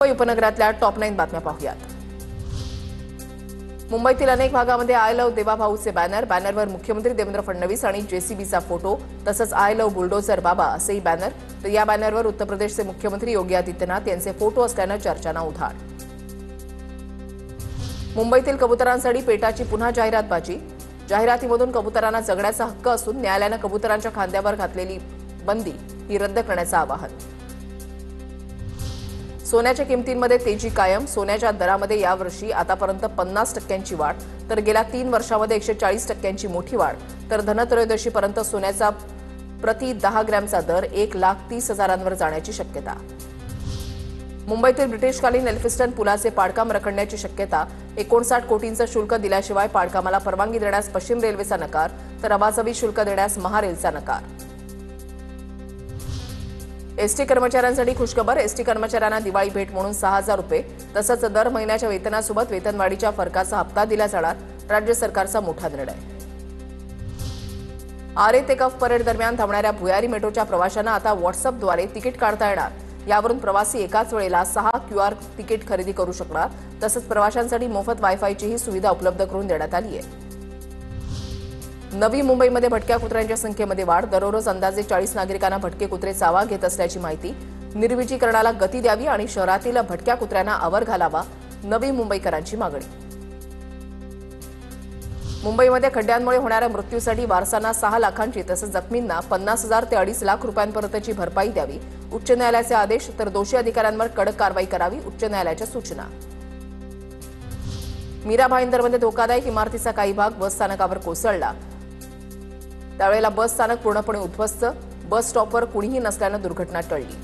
उपनगरातल्या टॉप 9 बातम्या पाहूयात। मुंबईतील अनेक भागांमध्ये आय लव्ह देवाभाऊचे बॅनरवर मुख्यमंत्री देवेंद्र फडणवीस आणि जेसीबीचा फोटो तसंच आय लव्ह बुलडोझर बाबा असेही बॅनर। तर या बॅनरवर उत्तर प्रदेशचे मुख्यमंत्री योगी आदित्यनाथ यांचे फोटो असल्यानं चर्चांना उधाण। मुंबईतील कबुतरांसाठी पेटाची पुन्हा जाहिरातबाजी। जाहिरातीमधून कबुतरांना जगण्याचा हक्क असून न्यायालयानं कबुतरांच्या खांद्यावर घातलेली बंदी ही रद्द करण्याचं आवाहन। सोन्याच्या किमतींमध्ये तेजी कायम। सोन्याच्या दरामध्ये यावर्षी आतापर्यंत 50% वाढ, तर गेल्या 3 वर्षांमध्ये 140% मोठी वाढ। तर धनत्रयोदशीपर्यंत सोन्याचा प्रति 10 ग्रॅमचा दर 1,30,000 जाण्याची शक्यता। मुंबईतील ब्रिटिशकालीन एल्फिस्टन पुलाचे पाडकाम रखडण्याची शक्यता। 59 कोटींचं शुल्क दिल्याशिवाय पाडकामाला परवानगी देण्यास पश्चिम रेल्वेचा नकार, तर अबाजवी शुल्क देण्यास महारेलचा नकार। एसटी कर्मचाऱ्यांसाठी खुशखबर। एसटी कर्मचाऱ्यांना दिवाळी भेट म्हणून 6,000 रुपये तसंच दर महिन्याच्या वेतनासोबत वेतनवाढीच्या फरकाचा हप्ता दिला जाणार। राज्य सरकारचा मोठा निर्णय। आरे ते कफ परेड दरम्यान थांबणाऱ्या भुयारी मेट्रोच्या प्रवाशांना आता व्हॉट्सअपद्वारे तिकीट काढता येणार। यावरून प्रवासी एकाच वेळेला 6 QR तिकीट खरेदी करू शकणार। तसंच प्रवाशांसाठी मोफत वायफायचीही सुविधा उपलब्ध करून देण्यात आली आहे। नवी मुंबईमध्ये भटक्या कुत्र्यांच्या संख्येमध्ये वाढ। दररोज अंदाजे 40 नागरिकांना भटके कुत्रे चावा घेत असल्याची माहिती। निर्विजीकरणाला गती द्यावी आणि शहरातील भटक्या कुत्र्यांना आवर घालावा, नवी मुंबईकरांची मागणी। मुंबईमध्ये खड्ड्यांमुळे होणाऱ्या मृत्यूसाठी वारसांना 6 लाखांची तसंच जखमींना 50,000 ते 2.5 लाख रुपयांपर्यंतची भरपाई द्यावी, उच्च न्यायालयाचे आदेश। तर दोषी अधिकाऱ्यांवर कडक कारवाई करावी, उच्च न्यायालयाच्या सूचना। मीरा भाईंदरमध्ये धोकादायक इमारतीचा काही भाग बस स्थानकावर कोसळला। त्यावेळेला बस स्थानक पूर्णपणे उद्ध्वस्त। बस स्टॉपवर कुणीही नसल्यानं दुर्घटना टळली।